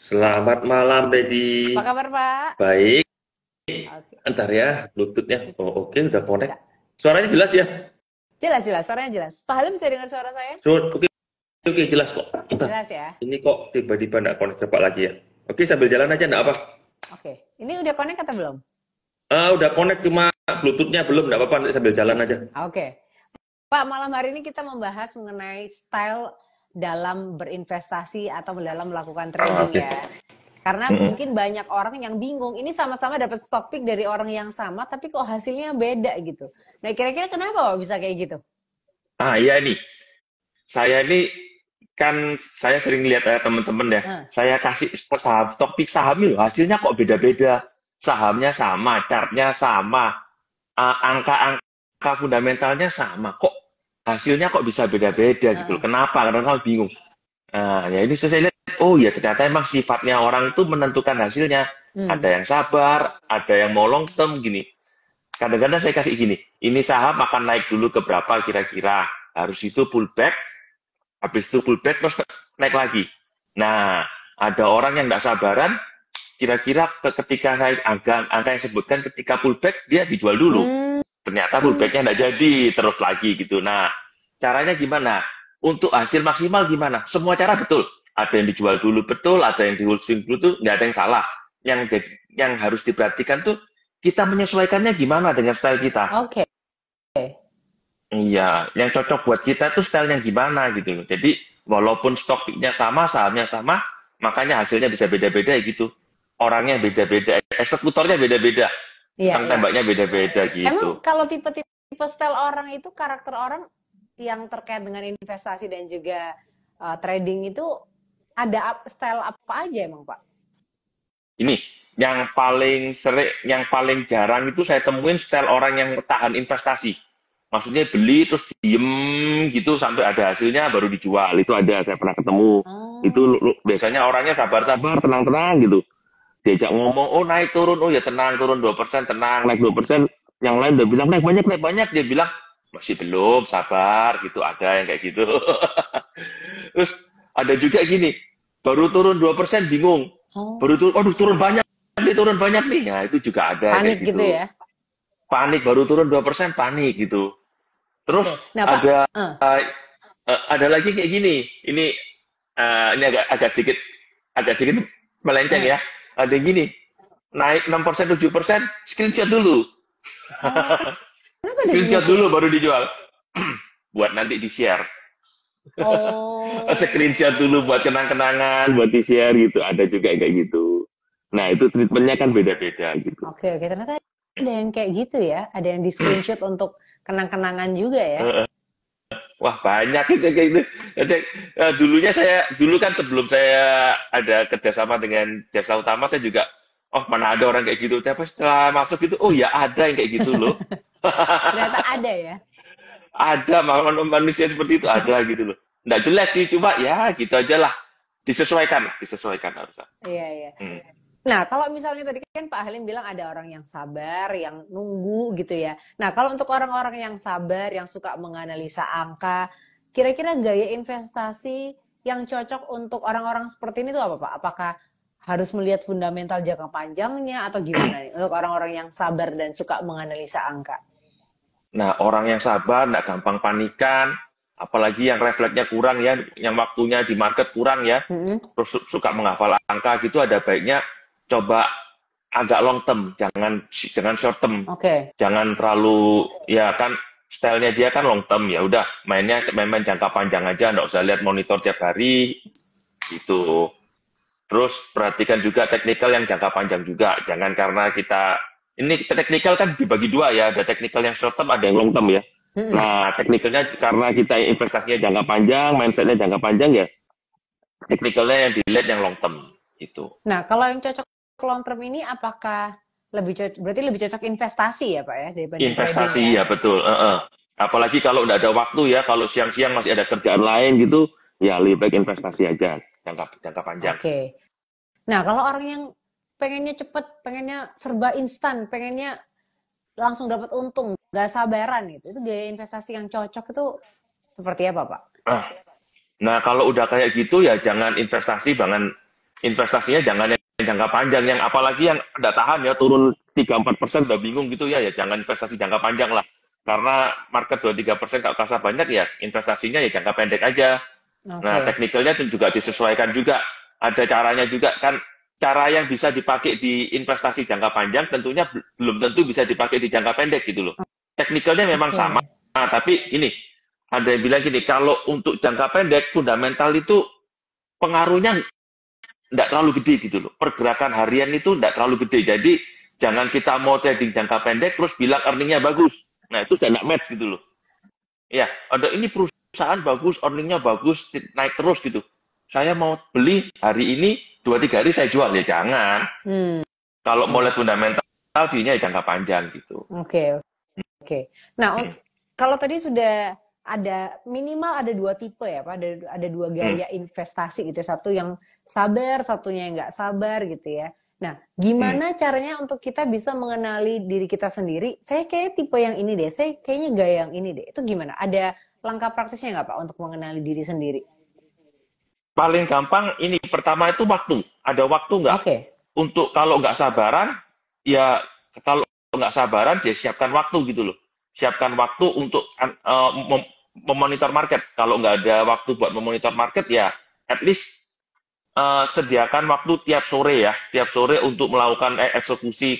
Selamat malam, Apa Dedi. kabar, Pak? Baik, Oke, ntar ya, Bluetooth-nya. Oh, oke, udah connect. bisa. Suaranya jelas ya? Jelas, jelas. Suaranya jelas. Pak Halim bisa dengar suara saya? Oke, oke, jelas kok. Ntar, Jelas ya? ini kok tiba-tiba nggak connect coba lagi ya? Oke, sambil jalan aja, nggak apa. Oke. Ini udah connect atau belum? Udah connect, cuma Bluetooth-nya belum, nggak apa-apa, nanti sambil jalan aja. Oke. Pak, malam hari ini kita membahas mengenai style dalam berinvestasi atau dalam melakukan trading Oke. ya. Karena Mm-mm. mungkin banyak orang yang bingung. Ini sama-sama dapat stock pick dari orang yang sama, tapi kok hasilnya beda gitu. Nah, kira-kira kenapa Pak bisa kayak gitu? Iya nih, saya ini kan saya sering lihat teman-teman ya, Nah, saya kasih saham, stok pick saham loh, hasilnya kok beda-beda. Sahamnya sama, chartnya sama, angka-angka fundamentalnya sama, kok hasilnya kok bisa beda-beda gitu loh. nah, Kenapa? Karena orang bingung. Nah, ya ini saya lihat, oh ya ternyata emang sifatnya orang itu menentukan hasilnya. Ada hmm, yang sabar, ada yang mau long term gini. Kadang-kadang saya kasih gini, ini saham akan naik dulu ke berapa kira-kira. Harus itu pullback, habis itu pullback terus naik lagi. Nah, ada orang yang tidak sabaran, kira-kira ketika saya angka yang sebutkan ketika pullback dia dijual dulu. hmm, Ternyata hmm. pullbacknya nggak jadi, terus lagi gitu. Nah, caranya gimana? Untuk hasil maksimal gimana? Semua cara betul. Ada yang dijual dulu betul, ada yang di wholesale dulu tuh nggak ada yang salah. Yang harus diperhatikan tuh kita menyesuaikannya gimana dengan style kita. Oke. Iya, yang cocok buat kita tuh style yang gimana gitu loh. Jadi walaupun stok pick-nya sama, sahamnya sama, makanya hasilnya bisa beda-beda ya gitu. Orangnya beda-beda, eksekutornya beda-beda, Iya, tukang iya. tembaknya beda-beda Emang gitu. kalau tipe-tipe style orang itu karakter orang yang terkait dengan investasi dan juga trading itu ada style apa aja emang Pak? Ini yang paling sering, yang paling jarang itu saya temuin style orang yang tahan investasi. Maksudnya beli terus diem gitu sampai ada hasilnya baru dijual. Itu ada, saya pernah ketemu. Itu Oh, biasanya orangnya sabar-sabar, tenang-tenang gitu. Diajak ngomong, oh naik turun, oh ya tenang, turun 2%, tenang, naik 2%. Yang lain udah bilang, naik banyak. Dia bilang, masih belum, sabar, gitu. Ada yang kayak gitu. Terus ada juga gini, baru turun 2% bingung. oh, Baru turun, aduh turun banyak nih. Ya itu juga ada kayak panik gitu gitu. ya? Panik, baru turun 2% panik gitu. Terus Oke. Nah Pak, ada ada lagi kayak gini. Ini agak sedikit melenceng eh. ya. Ada yang gini, naik 6% 7%, screenshot dulu. Oh, kenapa di Screenshot screenshot? dulu baru dijual. Buat nanti di-share. Oh, Screenshot dulu buat kenang-kenangan, buat di-share gitu. Ada juga kayak gitu. Nah, itu treatmentnya kan beda-beda gitu. oke oke. Ternyata ada yang kayak gitu ya? Ada yang di screenshot untuk kenang-kenangan juga ya? Wah, banyak itu kayak gitu. Jadi, dulu kan sebelum saya ada kerjasama dengan Jasa Utama, saya juga, oh mana ada orang kayak gitu. Tapi setelah masuk itu, oh ya ada yang kayak gitu loh. Ternyata ada ya? Ada manusia seperti itu ada gitu loh. Nggak jelek sih, cuma ya gitu aja lah. Disesuaikan harusnya. Iya iya. Hmm. Nah, kalau misalnya tadi kan Pak Halim bilang ada orang yang sabar, yang nunggu gitu ya. Nah, kalau untuk orang-orang yang sabar, yang suka menganalisa angka, kira-kira gaya investasi yang cocok untuk orang-orang seperti ini tuh apa, Pak? Apakah harus melihat fundamental jangka panjangnya atau gimana nih untuk orang-orang yang sabar dan suka menganalisa angka? Nah, orang yang sabar, nggak gampang panikan, apalagi yang refleksnya kurang ya, yang waktunya di market kurang ya, Mm-mm. terus suka menghafal angka gitu, ada baiknya coba agak long term, jangan short term, Oke. jangan terlalu ya kan stylenya dia kan long term ya udah mainnya main jangka panjang aja, nggak usah lihat monitor tiap hari gitu. Terus perhatikan juga teknikal yang jangka panjang juga. Jangan karena ini teknikal kan dibagi dua ya. Ada teknikal yang short term, ada yang long term ya. Mm-mm. Nah, teknikalnya karena kita investasinya jangka panjang, mindsetnya jangka panjang ya. Teknikalnya yang dilihat yang long term itu. Nah, kalau yang cocok long term ini apakah lebih cocok, berarti lebih cocok investasi ya, Pak ya, dibanding trading Investasi ya? ya betul. Apalagi kalau nggak ada waktu ya, kalau siang-siang masih ada kerjaan lain gitu, ya lebih baik investasi aja jangka jangka panjang. Oke. Nah, kalau orang yang pengennya cepet, pengennya serba instan, pengennya langsung dapat untung, nggak sabaran gitu, itu gaya investasi yang cocok itu seperti apa, Pak? Ah, Nah, kalau udah kayak gitu ya jangan investasi, jangan Investasinya jangan yang jangka panjang, yang apalagi yang nggak tahan ya, turun 3-4% udah bingung gitu ya, ya jangan investasi jangka panjang lah. Karena market 2-3% kalau kasar banyak ya, investasinya ya jangka pendek aja. Nah, Oke. teknikalnya itu juga disesuaikan juga. Ada caranya juga kan. Cara yang bisa dipakai di investasi jangka panjang tentunya belum tentu bisa dipakai di jangka pendek gitu loh. Teknikalnya memang sama, Oke. tapi ini ada yang bilang gini, kalau untuk jangka pendek fundamental itu pengaruhnya nggak terlalu gede gitu loh. Pergerakan harian itu nggak terlalu gede. Jadi jangan kita mau trading jangka pendek terus bilang earningnya bagus. Nah itu nggak match gitu loh. Ya, ada ini perusahaan bagus, earningnya bagus, naik terus gitu. Saya mau beli hari ini, 2-3 hari saya jual. Ya jangan. Hmm. Kalau mau lihat fundamental, view-nya ya jangka panjang gitu. Oke. Oke. Nah, kalau tadi sudah ada minimal ada dua tipe ya Pak, ada dua Hmm. gaya investasi gitu ya. Satu yang sabar, satunya yang nggak sabar gitu ya. Nah, gimana caranya untuk kita bisa mengenali diri kita sendiri? Saya kayaknya tipe yang ini deh, saya kayaknya gaya yang ini deh. Itu gimana? Ada langkah praktisnya nggak Pak untuk mengenali diri sendiri? Paling gampang ini pertama itu waktu. Ada waktu nggak? Oke. Untuk kalau nggak sabaran, ya kalau nggak sabaran, ya siapkan waktu gitu loh. Siapkan waktu untuk memonitor market. Kalau nggak ada waktu buat memonitor market, ya at least sediakan waktu tiap sore ya. Tiap sore untuk melakukan eksekusi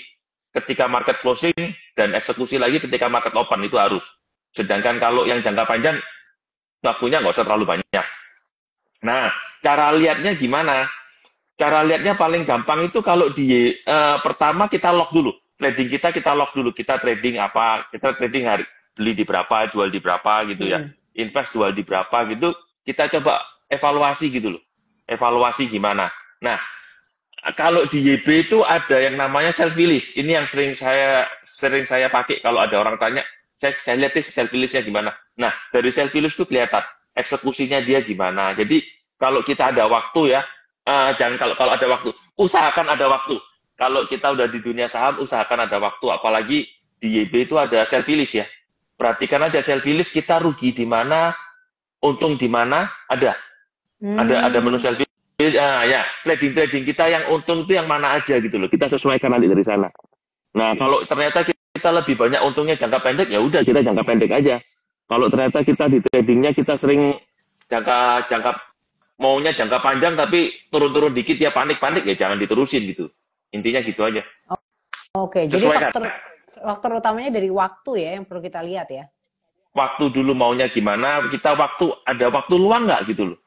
ketika market closing dan eksekusi lagi ketika market open itu harus. Sedangkan kalau yang jangka panjang, waktunya nggak usah terlalu banyak. Nah, cara lihatnya gimana? Cara lihatnya paling gampang itu kalau di pertama kita log dulu. Trading kita log dulu. Kita trading apa? Kita trading hari beli di berapa, jual di berapa gitu ya. Hmm. Invest jual di berapa gitu. Kita coba evaluasi gitu loh. Evaluasi gimana. Nah, kalau di YB itu ada yang namanya self release. Ini yang sering saya pakai kalau ada orang tanya, saya lihat self release-nya gimana. Nah, dari self release itu kelihatan eksekusinya dia gimana. Jadi kalau kita ada waktu ya, dan kalau ada waktu, usahakan ada waktu. Kalau kita udah di dunia saham, usahakan ada waktu. Apalagi di YB itu ada self release ya. Perhatikan aja self release, kita rugi di mana, untung di mana, ada menu Hmm. self release. Ya, trading kita yang untung itu yang mana aja gitu loh. Kita sesuaikan nanti dari sana. Nah, kalau ternyata kita lebih banyak untungnya jangka pendek, ya udah kita jangka pendek aja. Kalau ternyata kita di tradingnya kita sering jangka jangka maunya jangka panjang tapi turun-turun dikit ya panik-panik, ya jangan diterusin gitu. Intinya gitu aja. Oke, jadi Sesuaikan. faktor utamanya dari waktu ya yang perlu kita lihat ya. Waktu dulu maunya gimana, kita ada waktu luang nggak gitu loh.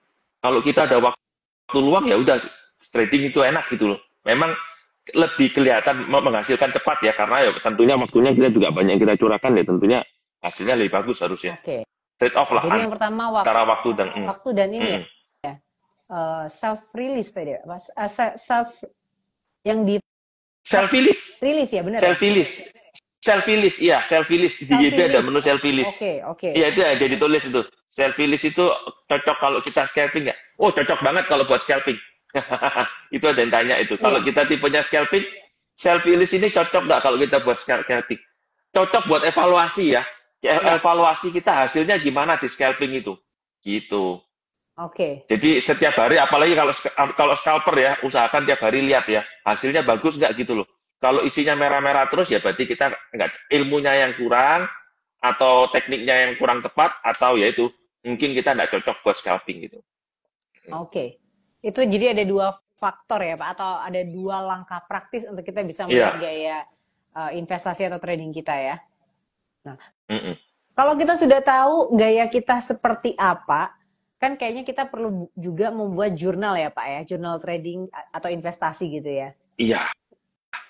Kalau kita ada waktu luang ya udah trading itu enak gitu loh. Memang lebih kelihatan menghasilkan cepat ya karena ya tentunya waktunya kita juga banyak yang kita curahkan ya tentunya hasilnya lebih bagus harusnya. Oke. Trade off lah Jadi yang pertama antara waktu dan waktu dan ini ya, mm. self release tadi ya, Mas. Self yang di Self release, release ya, benar ya? self release, self release, iya self release di Self YB ada release. menu self release. Oke, oke. Iya itu ada ditulis itu. Self release itu cocok kalau kita scalping ya. Oh cocok banget kalau buat scalping. Itu ada yang tanya itu. Kalau Iya. kita tipenya scalping, self release ini cocok nggak kalau kita buat scalping? Cocok buat evaluasi ya. Iya. Evaluasi kita hasilnya gimana di scalping itu. Gitu. Oke. Jadi setiap hari, apalagi kalau scalper ya, usahakan tiap hari lihat ya, hasilnya bagus nggak gitu loh. Kalau isinya merah-merah terus ya berarti kita nggak, ilmunya yang kurang, atau tekniknya yang kurang tepat, atau ya itu mungkin kita nggak cocok buat scalping gitu. Oke. Itu jadi ada dua faktor ya, Pak, atau ada dua langkah praktis untuk kita bisa melihat Iya. gaya investasi atau trading kita ya. Nah, Mm-mm. kalau kita sudah tahu gaya kita seperti apa, kan kayaknya kita perlu juga membuat jurnal ya Pak ya, jurnal trading atau investasi gitu ya. Iya,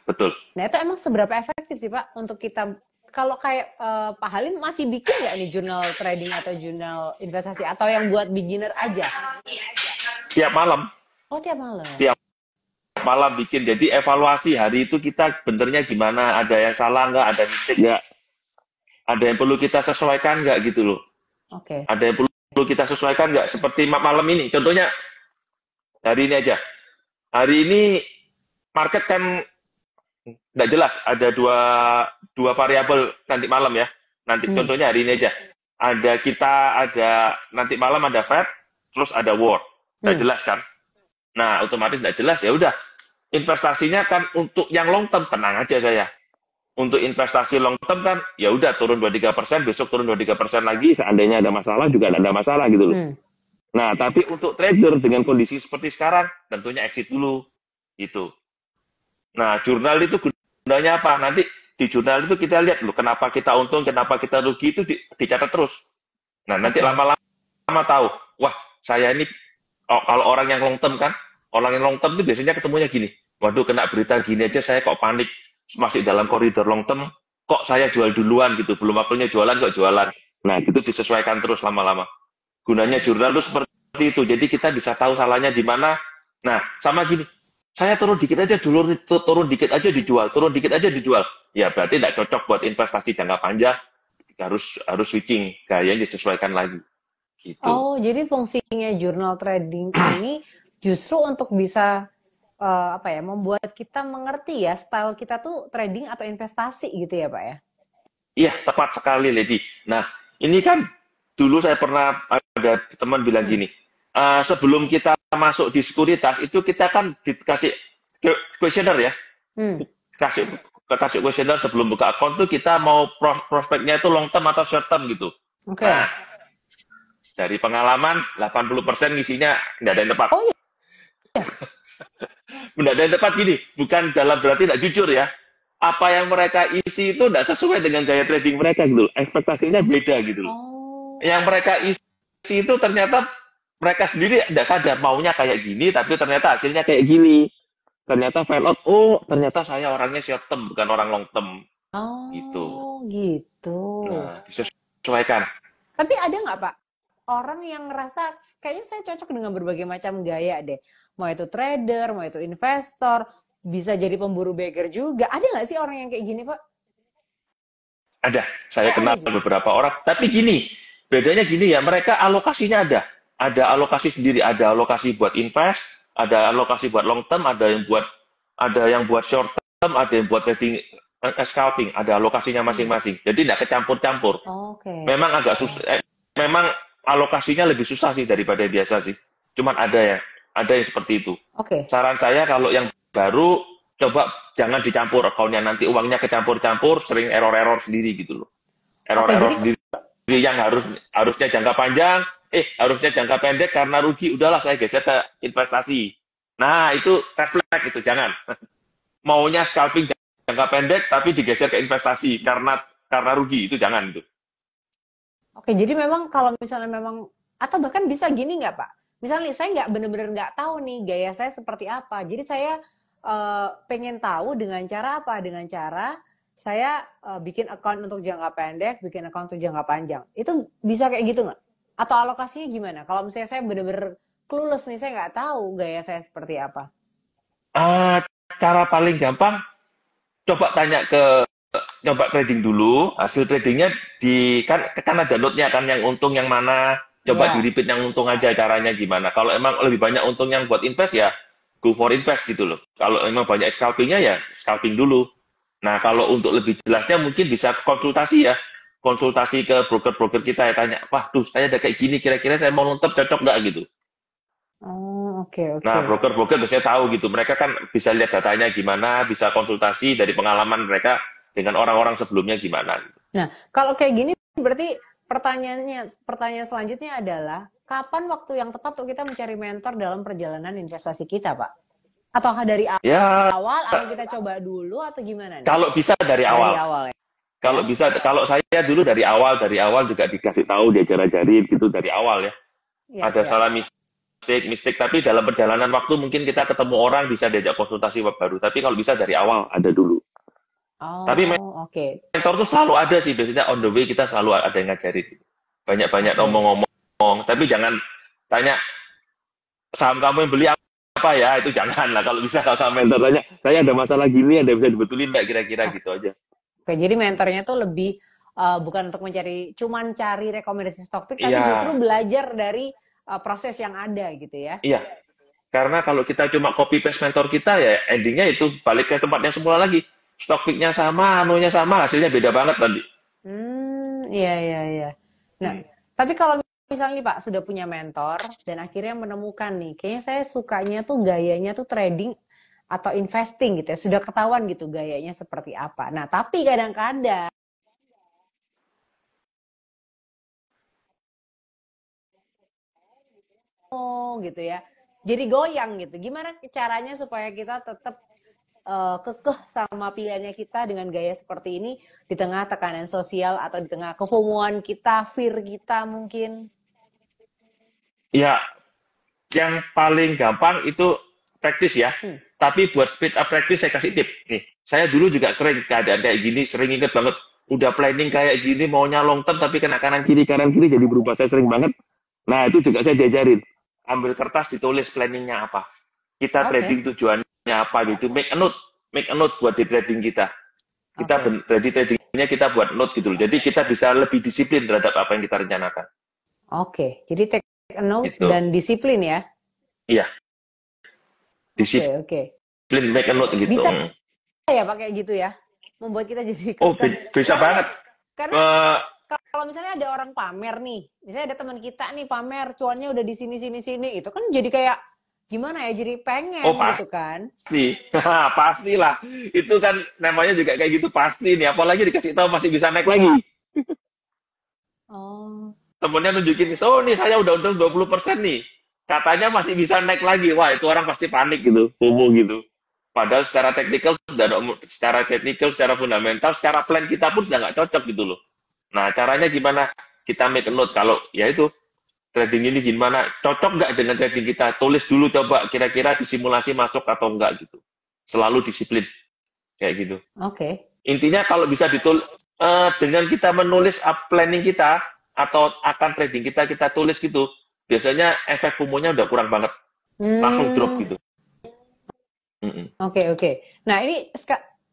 betul. Nah itu emang seberapa efektif sih Pak untuk kita, kalau kayak Pak Halim masih bikin nggak nih jurnal trading atau jurnal investasi, atau yang buat beginner aja? Tiap malam, Oh tiap malam. tiap malam bikin. Jadi evaluasi hari itu kita benernya gimana, ada yang salah nggak, ada mistake nggak, ada yang perlu kita sesuaikan nggak gitu loh. Oke. Ada yang perlu kita sesuaikan nggak, seperti malam ini. Contohnya hari ini aja. Hari ini market kan nggak jelas, ada dua variabel nanti malam ya. Nanti contohnya hari ini aja. Ada nanti malam ada Fed, terus ada war. Nggak jelas kan? Nah, otomatis tidak jelas, ya udah. Investasinya kan untuk yang long term, tenang aja saya. Untuk investasi long term kan, ya udah turun 2-3%, besok turun 2-3% lagi, seandainya ada masalah juga tidak ada masalah gitu loh. Nah, tapi untuk trader dengan kondisi seperti sekarang, tentunya exit dulu. Gitu. Nah, jurnal itu gunanya apa? Nanti di jurnal itu kita lihat loh, kenapa kita untung, kenapa kita rugi, itu dicatat terus. Nah, nanti lama-lama tahu, wah, saya ini, kalau orang yang long term kan, orang yang long term itu biasanya ketemunya gini, waduh, kena berita gini aja saya kok panik, masih dalam koridor long term, kok saya jual duluan gitu, belum waktunya jualan kok jualan. Nah, itu disesuaikan terus lama-lama. Gunanya jurnal itu seperti itu, jadi kita bisa tahu salahnya di mana. Nah, sama gini, saya turun dikit aja turun dikit aja dijual, turun dikit aja dijual. Ya berarti tidak cocok buat investasi jangka panjang, harus switching, gayanya disesuaikan lagi. Gitu. Oh, jadi fungsinya jurnal trading ini justru untuk bisa membuat kita mengerti ya style kita tuh trading atau investasi gitu ya, Pak ya? Iya, tepat sekali, Lady. Nah, ini kan dulu saya pernah ada teman bilang gini, sebelum kita masuk di sekuritas itu kita kan dikasih questionnaire ya, kasih questionnaire sebelum buka akun tuh kita mau prospeknya itu long term atau short term gitu. Oke. Nah, dari pengalaman 80% ngisinya tidak ada yang tepat. Oh iya. Tidak ada yang tepat gini, bukan dalam berarti tidak jujur ya. Apa yang mereka isi itu tidak sesuai dengan gaya trading mereka gitu. Ekspektasinya beda gitu loh. Yang mereka isi itu ternyata mereka sendiri tidak sadar maunya kayak gini, tapi ternyata hasilnya kayak gini. Ternyata fail out, oh ternyata saya orangnya short term, bukan orang long term. Oh, gitu. Nah, disesuaikan. Tapi ada nggak Pak, orang yang ngerasa kayaknya saya cocok dengan berbagai macam gaya deh. Mau itu trader, mau itu investor, bisa jadi pemburu beggar juga. Ada nggak sih orang yang kayak gini, Pak? Ada, saya kenal beberapa orang. Tapi gini, bedanya gini ya, mereka alokasinya ada. Ada alokasi sendiri, ada alokasi buat invest, ada alokasi buat long term, ada yang buat short term, ada yang buat trading scalping, ada alokasinya masing-masing. Jadi tidak kecampur-campur. Memang agak susah. Memang alokasinya lebih susah sih daripada biasa sih. Cuman ada yang seperti itu. Saran saya kalau yang baru, coba jangan dicampur akunnya, nanti uangnya kecampur-campur, sering error-error sendiri gitu loh. Error-error sendiri yang harusnya jangka panjang, harusnya jangka pendek karena rugi, udahlah saya geser ke investasi. Nah, itu red flag itu, jangan. Maunya scalping jangka pendek tapi digeser ke investasi karena rugi, itu jangan itu. Oke, jadi memang kalau misalnya memang, atau bahkan bisa gini nggak Pak? Misalnya saya nggak benar-benar nggak tahu nih gaya saya seperti apa. Jadi saya pengen tahu dengan cara apa? Dengan cara saya bikin account untuk jangka pendek, bikin account untuk jangka panjang. Itu bisa kayak gitu nggak? Atau alokasinya gimana? Kalau misalnya saya benar-benar clueless nih, saya nggak tahu gaya saya seperti apa. Cara paling gampang, coba tanya coba trading dulu, hasil tradingnya kan ada note-nya kan, yang untung yang mana, coba di repeat yang untung aja caranya gimana. Kalau emang lebih banyak untung yang buat invest ya go for invest gitu loh. Kalau emang banyak scalpingnya ya scalping dulu. Nah kalau untuk lebih jelasnya mungkin bisa konsultasi ya, konsultasi ke broker-broker kita ya, tanya, wah tuh saya ada kayak gini, kira-kira saya mau nonton cocok nggak gitu. Oke. Nah, broker-broker biasanya tahu gitu. Mereka kan bisa lihat datanya gimana, bisa konsultasi dari pengalaman mereka dengan orang-orang sebelumnya gimana. Nah, kalau kayak gini berarti pertanyaan selanjutnya adalah kapan waktu yang tepat untuk kita mencari mentor dalam perjalanan investasi kita, Pak? Atau dari awal atau kita coba dulu atau gimana nih? Kalau bisa dari awal. Ya? Kalau bisa, kalau saya dulu dari awal juga dikasih tahu, diajar-ajarin gitu dari awal ya. Ada salah mistik, tapi dalam perjalanan waktu mungkin kita ketemu orang, bisa diajak konsultasi baru. Tapi kalau bisa dari awal ada dulu. Tapi mentor tuh selalu ada sih, biasanya on the way kita selalu ada yang ngajarin. Banyak-banyak ngomong-ngomong, tapi jangan tanya saham kamu yang beli apa ya, itu jangan lah. Kalau bisa, kalau sama mentor tanya, saya ada masalah gini, ada bisa dibetulin nggak kira-kira gitu aja. Oke, jadi mentornya tuh lebih bukan untuk cuman cari rekomendasi stock pick, tapi justru belajar dari proses yang ada gitu ya. Iya, karena kalau kita cuma copy paste mentor kita ya endingnya itu balik ke tempatnya semula lagi. Stock pick-nya sama, anunya sama, hasilnya beda banget nanti. Iya. Nah, tapi kalau misalnya nih Pak sudah punya mentor dan akhirnya menemukan nih, kayaknya saya sukanya tuh gayanya tuh trading atau investing gitu ya, sudah ketahuan gitu gayanya seperti apa. Nah, tapi kadang-kadang gitu ya, jadi goyang gitu. Gimana caranya supaya kita tetap kekeh sama pilihannya kita dengan gaya seperti ini di tengah tekanan sosial atau di tengah kefomoan kita, fear kita mungkin? Ya, yang paling gampang itu praktis ya. Hmm. Tapi buat speed up praktis saya kasih tip. Nih, saya dulu juga sering keadaan kayak gini, sering inget banget. Udah planning kayak gini, maunya long term, tapi kena kanan kiri jadi berubah. Saya sering banget. Nah, itu juga saya diajarin. Ambil kertas, ditulis planningnya apa. Kita Oke, trading tujuannya apa gitu. Make a note buat di trading kita. Kita oke, jadi tradingnya kita buat note gitu. Jadi kita bisa lebih disiplin terhadap apa yang kita rencanakan. oke. Jadi take a note Itu. dan disiplin ya. Iya, Oke, disiplin, oke. make a note gitu. Bisa ya pakai gitu ya, membuat kita jadi Oh, kekeh. bisa Karena banget. karena Eh, kalau misalnya ada orang pamer nih, misalnya ada teman kita nih pamer cuannya udah di sini sini sini, itu kan jadi kayak gimana ya, jadi pengen oh, gitu kan. pasti. Pastilah. Itu kan namanya juga kayak gitu pasti nih. Apalagi dikasih tahu masih bisa naik lagi. Oh, Temennya nunjukin, oh nih saya udah untung 20% nih. Katanya masih bisa naik lagi. Wah, itu orang pasti panik gitu. FOMO gitu. Padahal secara teknikal, secara fundamental, secara plan kita pun sudah nggak cocok gitu loh. Nah, caranya gimana? Kita make a note. Kalau ya itu, trading ini gimana? Cocok nggak dengan trading kita? Tulis dulu coba kira-kira disimulasi masuk atau enggak gitu. Selalu disiplin. Kayak gitu. oke. Intinya kalau bisa dengan kita menulis up planning kita atau akan trading kita tulis gitu, biasanya efek FOMO-nya udah kurang banget, langsung drop Hmm, gitu. Mm-mm. oke, oke. Nah, ini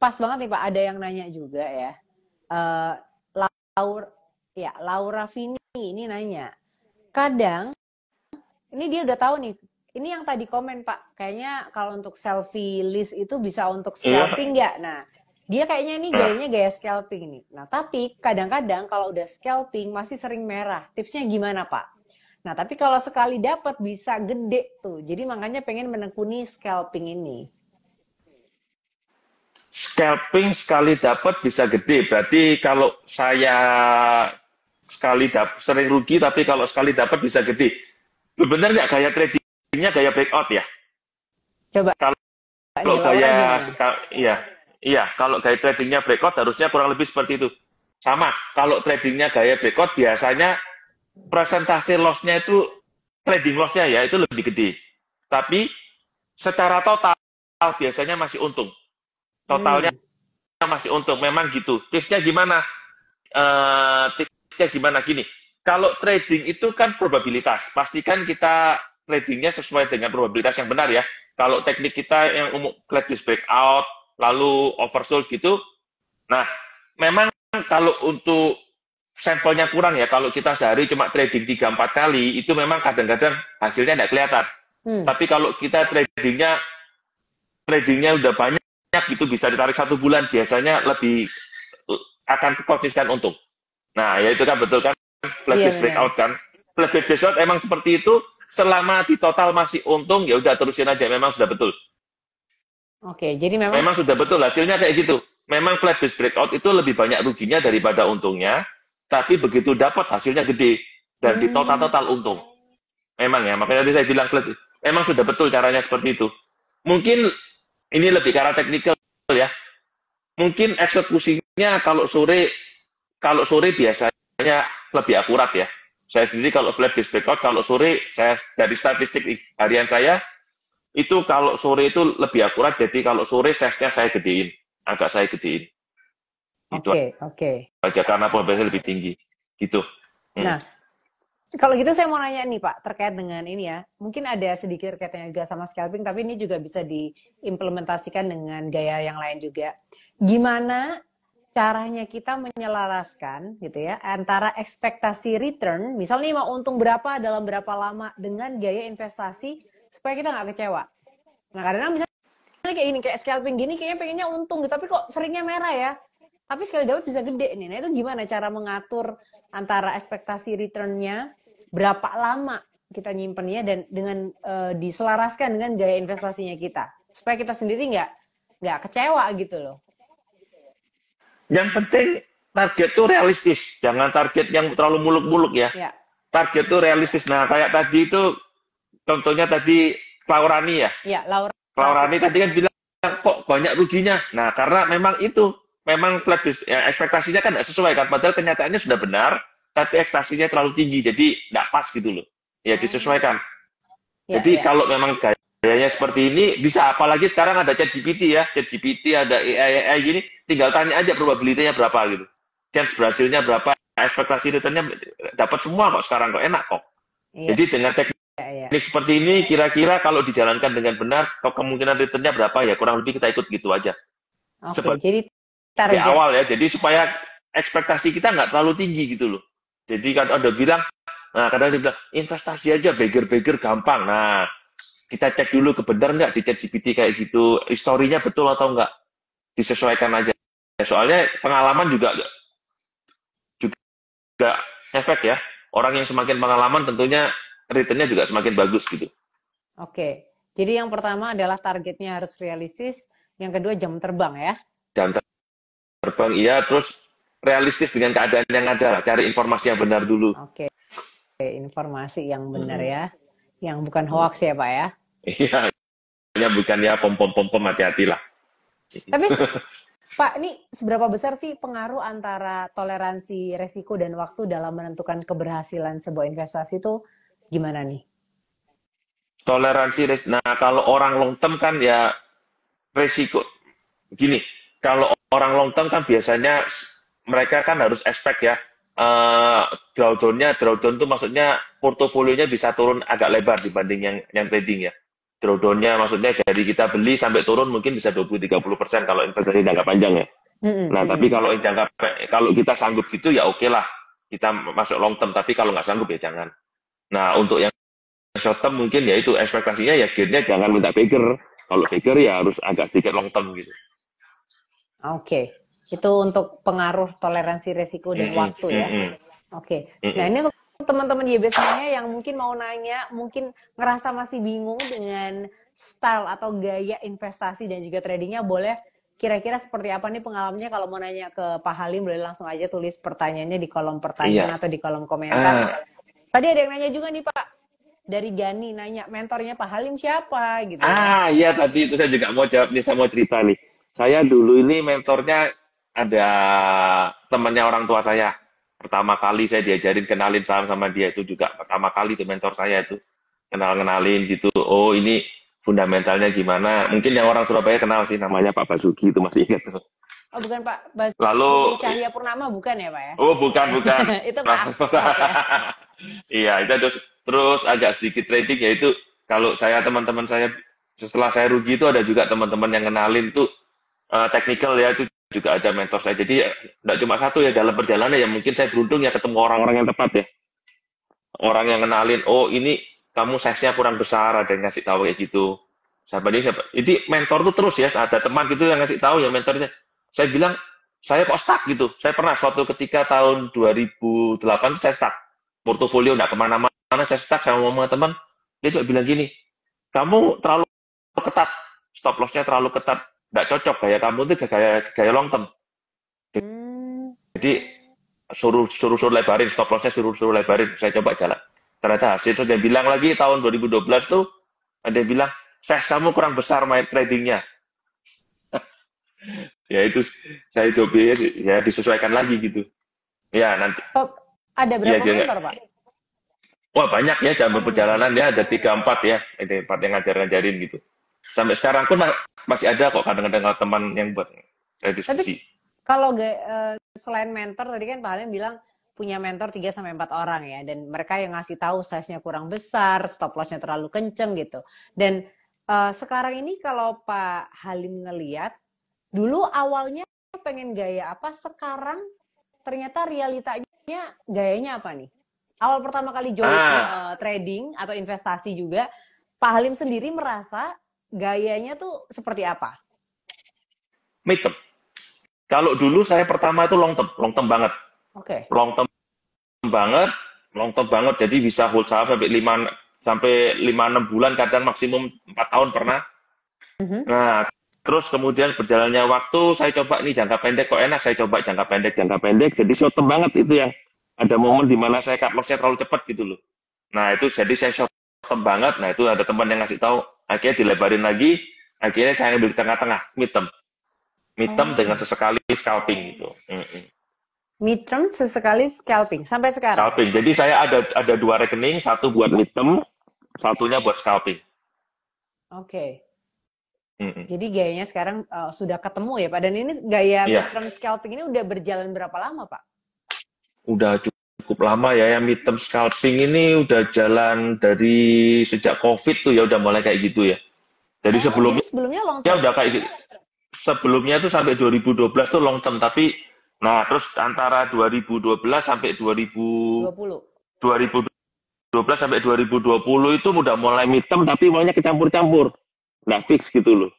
pas banget nih Pak, ada yang nanya juga ya. Eh Laura, ya Laura Vini ini nanya, kadang ini dia udah tahu nih. Ini yang tadi komen Pak, kayaknya kalau untuk selfie list itu bisa untuk Iya. scalping nggak? Nah, dia kayaknya ini Nah, gayanya gaya scalping nih. Nah, tapi kadang-kadang kalau udah scalping masih sering merah. Tipsnya gimana Pak? Nah, tapi kalau sekali dapat bisa gede tuh. Jadi makanya pengen menekuni scalping ini. scalping sekali dapat bisa gede. Berarti kalau saya sering rugi, tapi kalau sekali dapat bisa gede. Benar nggak gaya tradingnya gaya breakout ya? Coba Kalau nih Laura gaya, gimana? iya, iya, kalau gaya tradingnya breakout harusnya kurang lebih seperti itu. Sama, kalau tradingnya gaya breakout biasanya presentasi loss-nya itu, trading loss-nya ya itu lebih gede. Tapi secara total biasanya masih untung. Totalnya Hmm. masih untung, memang gitu. Tipsnya gimana? Tipsnya gimana? Gini, kalau trading itu kan probabilitas. Pastikan kita tradingnya sesuai dengan probabilitas yang benar ya. Kalau teknik kita yang umum flat breakout, lalu oversold gitu, nah memang kalau untuk sampelnya kurang ya, kalau kita sehari cuma trading 3-4 kali, itu memang kadang-kadang hasilnya tidak kelihatan. Hmm. Tapi kalau kita tradingnya udah banyak, itu bisa ditarik 1 bulan, biasanya lebih akan konsisten untung. Nah, ya itu kan betul kan, flat Iya base benar. breakout kan. Flat base breakout emang seperti itu, selama di total masih untung, ya udah terusin aja, memang sudah betul. Oke, jadi memang Memang sudah betul, hasilnya kayak gitu. Memang flat base breakout itu lebih banyak ruginya daripada untungnya, tapi begitu dapat hasilnya gede, dan di hmm, total untung. Memang ya, makanya tadi saya bilang flat, memang sudah betul caranya seperti itu. Mungkin ini lebih karena teknikal ya. Mungkin eksekusinya kalau sore biasanya lebih akurat ya. Saya sendiri kalau flat base breakout, kalau sore saya dari statistik harian saya itu kalau sore itu lebih akurat. Jadi kalau sore size-nya saya gedein, agak saya gedein. Itu oke, oke. aja karena probabilitasnya lebih tinggi. Gitu. Hmm. Nah, kalau gitu saya mau nanya nih Pak, terkait dengan ini ya. Mungkin ada sedikit kaitannya juga sama scalping, tapi ini juga bisa diimplementasikan dengan gaya yang lain juga. Gimana caranya kita menyelaraskan gitu ya antara ekspektasi return, misalnya mau untung berapa dalam berapa lama dengan gaya investasi supaya kita nggak kecewa. Nah, kadang-kadang misalnya kayak ini, kayak scalping gini kayaknya pengennya untung gitu, tapi kok seringnya merah ya. Tapi sekali dapat bisa gede nih. Nah, itu gimana cara mengatur antara ekspektasi return-nya berapa lama kita nyimpennya dan dengan diselaraskan dengan gaya investasinya kita supaya kita sendiri nggak kecewa gitu loh. Yang penting target tuh realistis, jangan target yang terlalu muluk-muluk ya. Ya. Target tuh realistis. Nah, kayak tadi itu contohnya tadi Klaurani ya. Ya, Laura. Klaurani tadi kan bilang kok banyak ruginya. Nah, karena memang flat ya, ekspektasinya kan tidak sesuai kan. Padahal kenyataannya sudah benar, tapi ekspektasinya terlalu tinggi, jadi tidak pas gitu loh. Ya disesuaikan. Ya, Jadi ya. kalau memang gayanya seperti ini, bisa apalagi sekarang ada ChatGPT ya. ChatGPT ada AI gini, tinggal tanya aja probability-nya berapa gitu. Chance berhasilnya berapa, ekspektasi returnnya dapat semua kok sekarang kok, enak kok. Iya. Jadi dengan teknik seperti ini, kira-kira kalau dijalankan dengan benar, kemungkinan returnnya berapa ya, kurang lebih kita ikut gitu aja. Oke, jadi target di awal ya, jadi supaya ekspektasi kita nggak terlalu tinggi gitu loh. Jadi kan ada bilang, nah kadang dia bilang, investasi aja, beger-beger gampang. Nah, kita cek dulu kebenar nggak di ChatGPT kayak gitu, historinya betul atau nggak, disesuaikan aja. Soalnya pengalaman juga efek ya. Orang yang semakin pengalaman tentunya returnnya juga semakin bagus gitu. Oke, jadi yang pertama adalah targetnya harus realistis, yang kedua jam terbang ya. Jam terbang iya, terus realistis dengan keadaan yang ada lah. Cari informasi yang benar dulu. Oke, informasi yang benar ya, yang bukan hoax ya Pak ya. Iya, bukan ya pom-pom hati-hati lah. Tapi Pak, ini seberapa besar sih pengaruh antara toleransi resiko dan waktu dalam menentukan keberhasilan sebuah investasi itu gimana nih? Toleransi, nah kalau orang long term kan ya resiko. Gini, kalau orang long term kan biasanya mereka kan harus expect ya, drawdown itu maksudnya portofolionya bisa turun agak lebar dibanding yang trading ya. Drawdown-nya maksudnya dari kita beli sampai turun mungkin bisa 20-30% kalau investasi jangka panjang ya. Nah, tapi kalau kita sanggup gitu ya oke lah, kita masuk long term, tapi kalau nggak sanggup ya jangan. Nah, untuk yang short term mungkin ya itu ekspektasinya ya gear-nya jangan minta bigger. Kalau bigger ya harus agak sedikit long term gitu. Oke, itu untuk pengaruh toleransi resiko dan waktu ya. Oke, nah ini untuk teman-teman YB semuanya yang mungkin mau nanya, mungkin ngerasa masih bingung dengan style atau gaya investasi dan juga tradingnya, boleh kira-kira seperti apa nih pengalamannya. Kalau mau nanya ke Pak Halim, boleh langsung aja tulis pertanyaannya di kolom pertanyaan atau di kolom komentar. Tadi ada yang nanya juga nih Pak, dari Gani nanya, mentornya Pak Halim siapa gitu. Iya tadi itu saya juga mau jawab nih, saya mau cerita nih. Saya dulu ini mentornya ada temannya orang tua saya. Pertama kali saya diajarin kenalin saham sama dia itu juga pertama kali itu mentor saya itu kenalin gitu. Oh ini fundamentalnya gimana? Mungkin yang orang Surabaya kenal sih, namanya Pak Basuki, itu masih ingat tuh. Oh bukan Pak Basuki Lalu Cahaya Purnama bukan ya Pak ya? Oh bukan. Itu Pak Ahmad ya. Iya itu terus agak sedikit trading ya itu. Kalau saya teman-teman saya setelah saya rugi itu ada juga teman-teman yang kenalin tuh technical ya, itu juga ada mentor saya. Jadi tidak cuma satu ya dalam perjalanan ya, mungkin saya beruntung ya ketemu orang-orang yang tepat ya. Orang yang kenalin, oh ini kamu size-nya kurang besar, ada yang ngasih tahu kayak gitu. Jadi mentor tuh terus ya, ada teman gitu yang ngasih tahu ya mentornya. Saya bilang, saya kok stuck gitu. Saya pernah suatu ketika tahun 2008 saya stuck. Portofolio nggak kemana-mana, saya stuck sama teman. Dia juga bilang gini, kamu terlalu ketat, stop loss-nya terlalu ketat. Nggak cocok, gaya kamu itu gaya long term. Jadi suruh lebarin, stop loss-nya suruh lebarin. Saya coba jalan. Ternyata hasil, terus dia bilang lagi tahun 2012 tuh, dia bilang, size kamu kurang besar main tradingnya. Ya itu saya coba ya disesuaikan lagi gitu. Ya nanti. Ada berapa mentor Pak? Wah banyak ya dalam perjalanan ya, ada 3-4 ya, ada 4 yang ngajarin gitu. Sampai sekarang pun masih ada kok kadang-kadang teman yang buat diskusi. Tapi kalau selain mentor tadi kan Pak Halim bilang punya mentor 3-4 orang ya, dan mereka yang ngasih tahu size-nya kurang besar, stop loss-nya terlalu kenceng gitu. Dan sekarang ini kalau Pak Halim ngelihat, dulu awalnya pengen gaya apa, sekarang ternyata realitanya gayanya apa nih? Awal pertama kali join trading atau investasi juga, Pak Halim sendiri merasa gayanya tuh seperti apa? Mid term. Kalau dulu saya pertama itu long term banget. Oke. Long term banget, long term banget. Jadi bisa hold saham sampai 5-6 bulan, kadang maksimum 4 tahun pernah. Nah, terus kemudian berjalannya waktu, saya coba nih jangka pendek kok enak, saya coba jangka pendek, jadi short term banget itu yang ada momen di mana saya cut loss-nya terlalu cepat gitu loh. Nah, itu jadi saya short term banget. Nah, itu ada teman yang ngasih tahu, akhirnya dilebarin lagi, akhirnya saya ambil di tengah-tengah, mid-term dengan sesekali scalping gitu. Mid-term sesekali scalping sampai sekarang. Scalping. Jadi saya ada 2 rekening, satu buat mid-term, satunya buat scalping. Oke. Jadi gayanya sekarang sudah ketemu ya Pak. Dan ini gaya mid-term scalping ini udah berjalan berapa lama Pak? Udah cukup lama ya, yang mid-term scalping ini udah jalan dari sejak COVID tuh ya, udah mulai kayak gitu ya. Jadi sebelumnya long term. Ya udah kayak gitu. Sebelumnya itu sampai 2012 tuh long term, tapi nah terus antara 2012 sampai 2020 sampai 2020 itu udah mulai mid-term tapi uangnya kecampur-campur. Nggak fix gitu loh.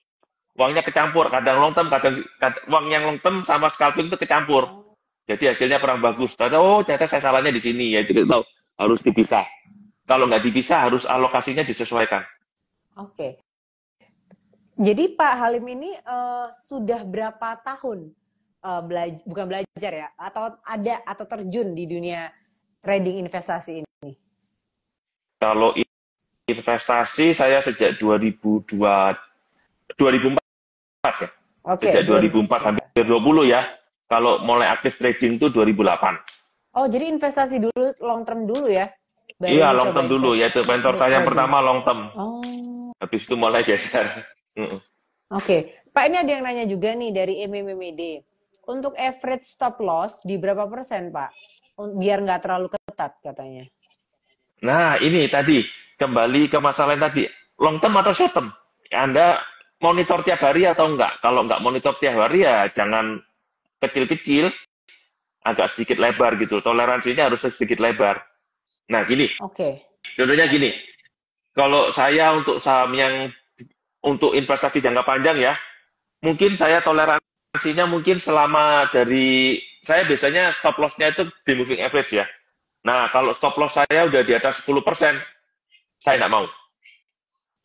Uangnya kecampur, kadang long term, kadang uang yang long term sama scalping itu kecampur. Jadi hasilnya kurang bagus. Ternyata saya salahnya di sini ya. Jadi tahu harus dipisah. Kalau nggak dipisah harus alokasinya disesuaikan. Oke. Jadi Pak Halim ini sudah berapa tahun bukan belajar ya, atau terjun di dunia trading investasi ini? Kalau investasi saya sejak 2004 ya. Sejak 2004 hampir 20 ya. Kalau mulai aktif trading itu 2008. Oh, jadi investasi dulu, long term dulu ya? Iya, long term dulu. Yaitu mentor saya yang pertama long term. Habis itu mulai geser. Oke. Pak, ini ada yang nanya juga nih dari MMMD. Untuk average stop loss di berapa persen, Pak? Biar nggak terlalu ketat katanya. Nah, ini tadi. Kembali ke masalah yang tadi. Long term atau short term? Anda monitor tiap hari atau enggak? Kalau enggak monitor tiap hari ya jangan kecil-kecil. Agak sedikit lebar gitu. Toleransinya harus sedikit lebar. Nah, gini. Contohnya gini. Kalau saya untuk saham yang untuk investasi jangka panjang ya, mungkin saya toleransinya mungkin selama dari, saya biasanya stop loss-nya itu di moving average ya. Nah, kalau stop loss saya udah di atas 10%, saya nggak mau.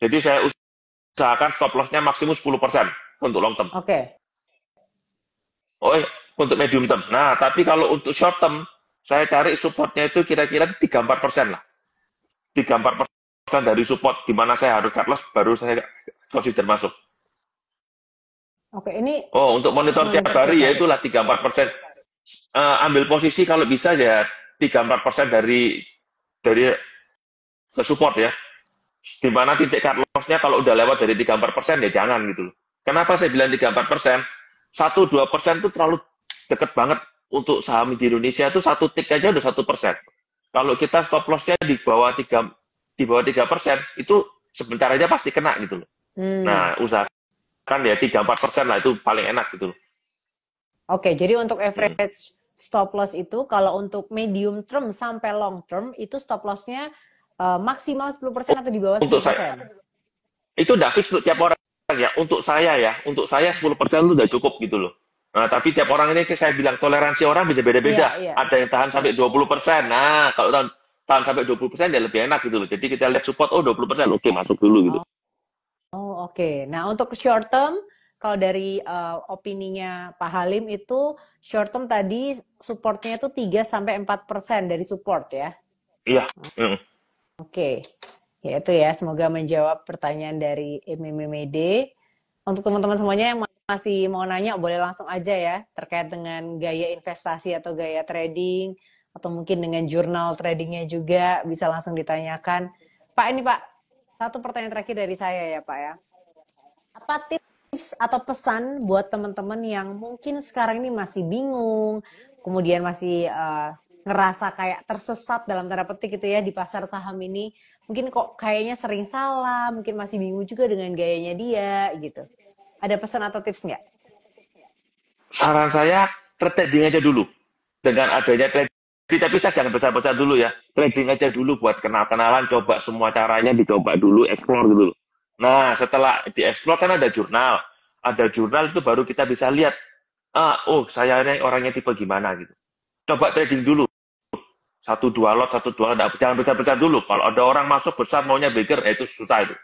Jadi saya usahakan stop loss-nya maksimum 10% untuk long term. Untuk medium term. Nah, tapi kalau untuk short term, saya cari support-nya itu kira-kira 3-4% lah. 3-4% dari support, di mana saya harus cut loss, baru saya consider masuk. Ini. Untuk monitor tiap hari ya itulah 3-4%. Ambil posisi kalau bisa ya 3-4% dari ke support ya. Di mana titik cut loss-nya kalau udah lewat dari 3-4% ya jangan gitu loh. Kenapa saya bilang 3-4%? 1-2% itu terlalu deket banget. Untuk saham di Indonesia itu satu tick aja udah 1%. Kalau kita stop loss-nya di bawah 3%, itu sebentar aja pasti kena gitu loh. Nah, usahakan ya 3-4% lah, itu paling enak gitu loh. Jadi untuk average stop loss itu, kalau untuk medium term sampai long term, itu stop loss-nya maksimal 10% atau di bawah 10%? Untuk saya, itu udah fix untuk tiap orang ya. Untuk saya 10% itu udah cukup gitu loh. Nah, tapi tiap orang ini saya bilang toleransi orang bisa beda-beda. Ada yang tahan sampai 20%. Nah, kalau tahan sampai 20% ya lebih enak gitu loh. Jadi kita lihat support, 20%, oke, masuk dulu gitu. Nah, untuk short term, kalau dari opininya Pak Halim itu, short term tadi supportnya itu 3-4% dari support ya? Iya. Ya itu ya, semoga menjawab pertanyaan dari MMMD. Untuk teman-teman semuanya yang masih mau nanya, boleh langsung aja ya, terkait dengan gaya investasi atau gaya trading, atau mungkin dengan jurnal tradingnya juga, bisa langsung ditanyakan. Pak, ini Pak, satu pertanyaan terakhir dari saya ya Pak ya. Apa tips atau pesan buat teman-teman yang mungkin sekarang ini masih bingung, kemudian masih ngerasa kayak tersesat dalam tanda petik gitu ya di pasar saham ini, mungkin kok kayaknya sering salah, mungkin masih bingung juga dengan gayanya dia gitu. Ada pesan atau tips nggak? Saran saya, trading aja dulu. Dengan adanya trading, tapi saya jangan besar-besar dulu ya. Trading aja dulu buat kenal-kenalan, coba semua caranya dicoba dulu, explore gitu. Nah, setelah di-explore kan ada jurnal. Ada jurnal itu baru kita bisa lihat, saya ini orangnya tipe gimana gitu. Coba trading dulu. Satu dua lot, jangan besar-besar dulu. Kalau ada orang masuk besar maunya bigger, itu susah itu.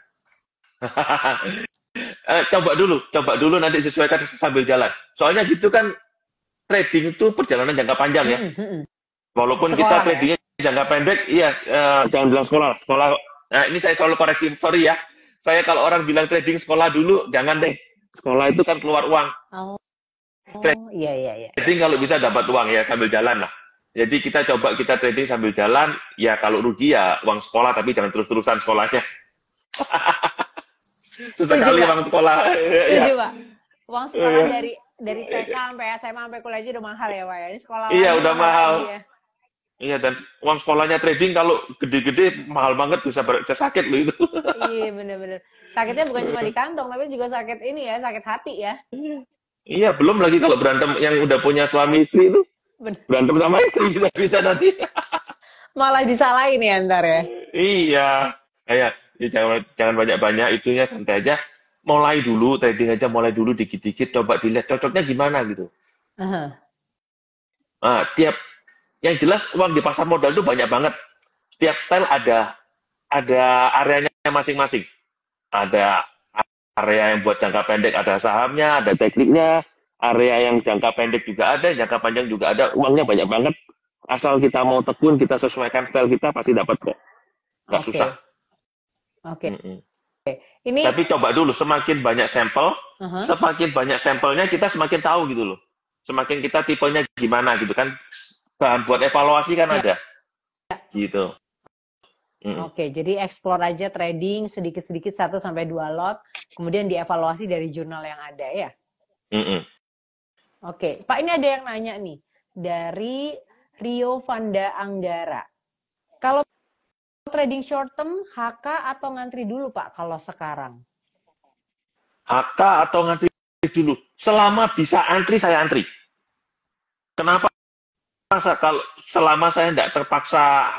Coba dulu nanti sesuaikan sambil jalan. Soalnya gitu kan trading itu perjalanan jangka panjang ya. Walaupun Sekolah kita ya? tradingnya jangka pendek, iya jangan bilang sekolah. Nah, ini saya selalu koreksi, sorry ya. Saya kalau orang bilang trading sekolah dulu, jangan deh. Sekolah itu kan keluar uang. Oh, iya, iya, iya. Trading kalau bisa dapat uang ya sambil jalan lah. Jadi kita coba kita trading sambil jalan, ya kalau rugi ya uang sekolah, tapi jangan terus-terusan sekolahnya. Setuju, Sesekali Pak. uang sekolah. Setuju, Ya. Pak. Uang sekolah dari TK sampai SMA sampai kuliah aja udah mahal ya, Pak ya. Ini sekolah Iya lagi udah mahal mahal. lagi ya. Iya, dan uang sekolahnya trading kalau gede-gede mahal banget, bisa sakit loh itu. Iya, bener-bener. Sakitnya bukan cuma di kantong, tapi juga sakit ini ya, sakit hati ya. Iya, belum lagi kalau berantem yang udah punya suami istri itu. Bener. Berantem sama istri bisa nanti. Malah disalahin ya ntar ya. Iya. Kayak ya jangan banyak-banyak, itunya santai aja. Mulai dulu, trading aja mulai dulu dikit-dikit, coba dilihat cocoknya gimana gitu. Aha. Nah, yang jelas uang di pasar modal itu banyak banget. Setiap style ada areanya masing-masing. Ada area yang buat jangka pendek, ada sahamnya, ada tekniknya. Area yang jangka pendek juga ada, jangka panjang juga ada. Uangnya banyak banget. Asal kita mau tekun, kita sesuaikan style kita, pasti dapat kok. Nggak Oke. susah. Oke. Mm-mm. Ini Tapi coba dulu, semakin banyak sampel, semakin banyak sampelnya kita semakin tahu gitu loh. Semakin kita tipenya gimana gitu kan. Bahan buat evaluasi kan ya. ada. Gitu. Oke, jadi explore aja trading sedikit-sedikit 1 sampai 2 lot, kemudian dievaluasi dari jurnal yang ada ya. Oke, Pak, ini ada yang nanya nih dari Rio Vanda Anggara. Kalau trading short term, HK atau ngantri dulu Pak kalau sekarang? HK atau ngantri dulu. Selama bisa antri, saya antri. Kenapa? Kalau selama saya tidak terpaksa,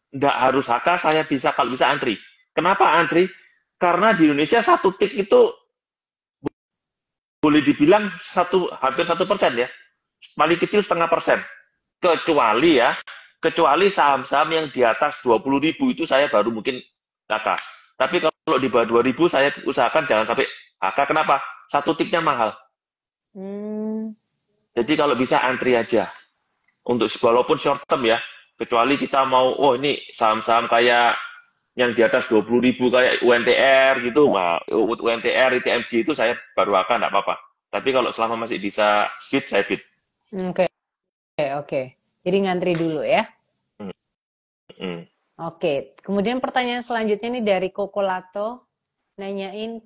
tidak harus HK, saya bisa kalau bisa antri. Kenapa antri? Karena di Indonesia satu tik itu boleh dibilang hampir 1% ya. Paling kecil 0,5%. Kecuali saham-saham yang di atas 20.000 itu saya baru mungkin HK. Tapi kalau di bawah 2.000 saya usahakan jangan sampai HK. Kenapa? Satu tiknya mahal. Jadi kalau bisa antri aja. Untuk walaupun short term ya, kecuali kita mau, ini saham-saham kayak yang di atas 20.000 kayak UNTR gitu, UNTR, ITMG itu saya baru akan, nggak apa-apa. Tapi kalau selama masih bisa bid, saya bid. Oke. Jadi ngantri dulu ya. Oke, kemudian pertanyaan selanjutnya nih dari Kokolato, nanyain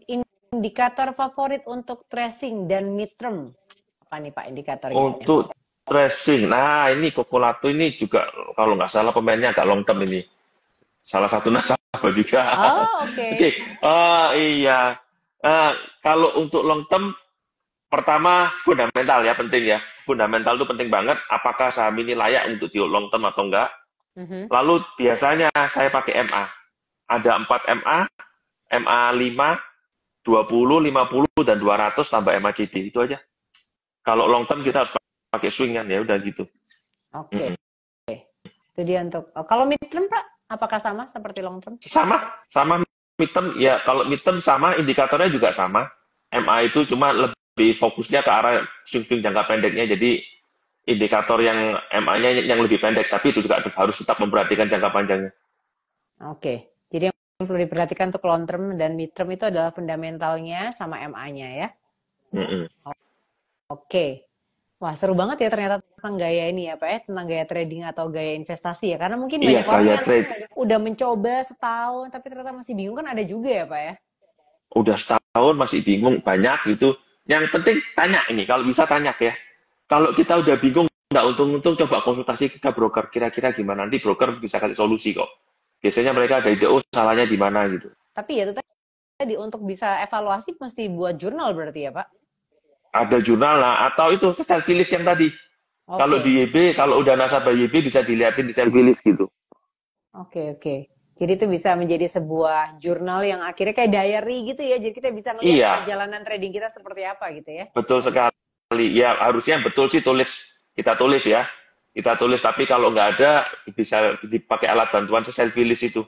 indikator favorit untuk tracing dan mid-term. Apa nih Pak indikatornya? Untuk tracing, nah ini Kokolato ini juga kalau nggak salah pemainnya agak long term ini. Salah satu nasabah juga. Oh, oke. Iya. Kalau untuk long term, pertama fundamental ya, penting ya. Fundamental itu penting banget. Apakah saham ini layak untuk di long term atau enggak? Lalu biasanya saya pakai MA. Ada 4 MA, MA 5, 20, 50, dan 200 tambah MACD. Itu aja. Kalau long term kita harus pakai swing kan, ya udah gitu. Oke. Itu dia untuk kalau mid term Pak, apakah sama seperti long term? Sama mid term ya. Kalau mid term sama, indikatornya juga sama. MA itu cuma lebih fokusnya ke arah swing jangka pendeknya. Jadi indikator yang MA-nya yang lebih pendek, tapi itu juga harus tetap memperhatikan jangka panjangnya. Oke. Jadi yang perlu diperhatikan untuk long term dan mid term itu adalah fundamentalnya sama MA-nya ya. Oke. Wah, seru banget ya ternyata tentang gaya ini ya Pak ya, tentang gaya trading atau gaya investasi ya. Karena mungkin banyak orang yang udah mencoba setahun, tapi ternyata masih bingung kan ada juga ya Pak ya. Udah setahun masih bingung, banyak gitu. Yang penting tanya ini, kalau bisa tanya ya. Kalau kita udah bingung, nggak untung-untung coba konsultasi ke broker, kira-kira gimana. Nanti broker bisa kasih solusi kok. Biasanya mereka ada ide, salahnya di mana gitu. Tapi ya itu tadi, untuk bisa evaluasi mesti buat jurnal berarti ya Pak? Ada jurnal lah, atau itu self list yang tadi. Kalau di YB, kalau udah nasabah YB bisa dilihatin di self list gitu. Oke. Jadi itu bisa menjadi sebuah jurnal yang akhirnya kayak diary gitu ya. Jadi kita bisa melihat perjalanan trading kita seperti apa gitu ya. Betul sekali. Ya harusnya betul sih kita tulis ya. kita tulis. Tapi kalau nggak ada, bisa dipakai alat bantuan selfie list itu.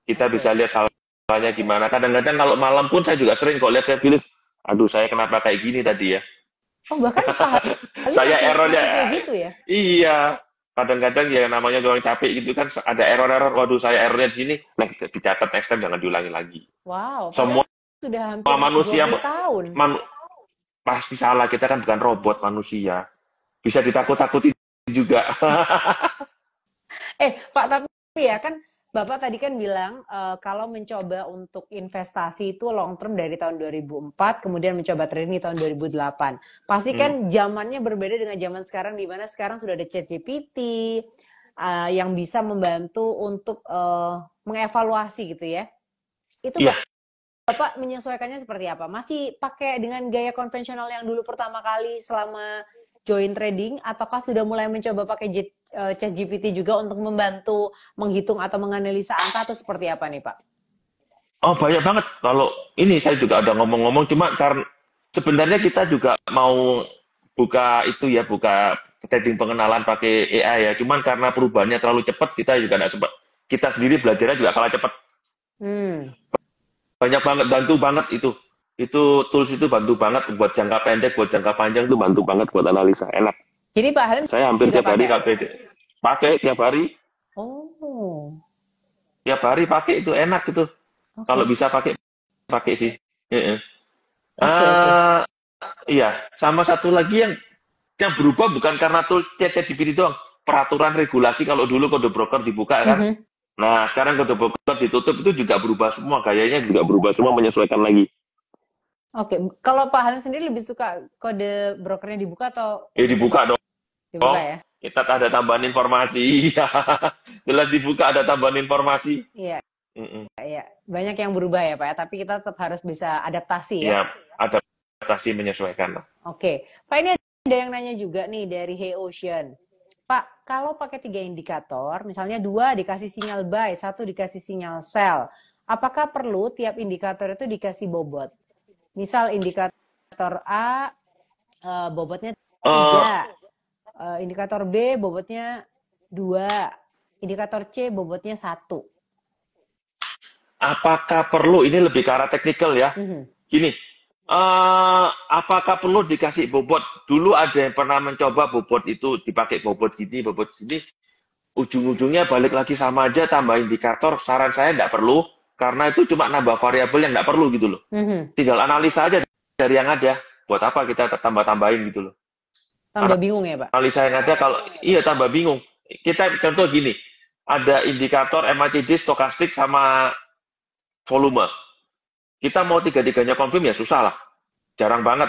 Kita bisa lihat salahnya gimana. Kadang-kadang kalau malam pun saya juga sering kok lihat selfie list. Aduh, saya kenapa kayak gini tadi ya? Oh, bahkan Pak Halim Saya masih errornya, kayak gitu ya? iya. Kadang-kadang ya namanya orang capek gitu kan, ada error-error. Waduh, saya errornya di sini. Nah, dicatat next time jangan diulangi lagi. Wow, Semua padahal sudah hampir manusia 12 tahun. pasti salah. Kita kan bukan robot, manusia. Bisa ditakut-takuti juga. Pak, tapi ya kan Bapak tadi kan bilang kalau mencoba untuk investasi itu long term dari tahun 2004, kemudian mencoba trading di tahun 2008. Pasti kan zamannya berbeda dengan zaman sekarang, di mana sekarang sudah ada ChatGPT yang bisa membantu untuk mengevaluasi gitu ya. Itu Iya. Bapak menyesuaikannya seperti apa? Masih pakai dengan gaya konvensional yang dulu pertama kali selama join trading, ataukah sudah mulai mencoba pakai ChatGPT juga untuk membantu menghitung atau menganalisa angka, atau seperti apa nih Pak? Oh, banyak banget. Kalau ini saya juga ada ngomong-ngomong, cuma karena sebenarnya kita juga mau buka itu ya, buka trading pengenalan pakai AI ya. Cuman karena perubahannya terlalu cepat, kita juga nggak sempat. Kita sendiri belajarnya juga kalah cepat. Banyak banget, bantu banget itu. Itu tools itu bantu banget buat jangka pendek, buat jangka panjang itu bantu banget buat analisa. Enak. Jadi Pak Halim Saya hampir tiap hari pakai tiap hari. Oh. Tiap hari pakai itu enak itu. Okay. Kalau bisa pakai sih. Iya, sama satu lagi yang berubah bukan karena tool ChatGPT doang. Peraturan regulasi kalau dulu kode broker dibuka kan. Nah, sekarang kode broker ditutup itu juga berubah semua. Gayanya juga berubah semua, menyesuaikan lagi. Oke, kalau Pak Halim sendiri lebih suka kode brokernya dibuka atau? Dibuka dong. Dibuka ya? Kita ada tambahan informasi. Iya, jelas dibuka ada tambahan informasi. Iya. Iya, banyak yang berubah ya Pak ya, tapi kita tetap harus bisa adaptasi ya. Iya, adaptasi menyesuaikan. Oke, Pak, ini ada yang nanya juga nih dari Hey Ocean. Pak, kalau pakai 3 indikator, misalnya 2 dikasih sinyal buy, 1 dikasih sinyal sell, apakah perlu tiap indikator itu dikasih bobot? Misal indikator A bobotnya 3, indikator B bobotnya 2, indikator C bobotnya 1. Apakah perlu, ini lebih ke arah teknikal ya. Gini, apakah perlu dikasih bobot? Dulu ada yang pernah mencoba bobot itu dipakai bobot gini, ujung-ujungnya balik lagi sama aja, tambah indikator. Saran saya nggak perlu, karena itu cuma nambah variabel yang nggak perlu gitu loh. Tinggal analisa aja dari yang ada. Buat apa kita tambah-tambahin gitu loh. Tambah bingung ya Pak? Analisa yang ada tambah bingung. Kita contoh gini, ada indikator MACD, stokastik, sama volume. Kita mau tiga-tiganya confirm ya susah lah. Jarang banget.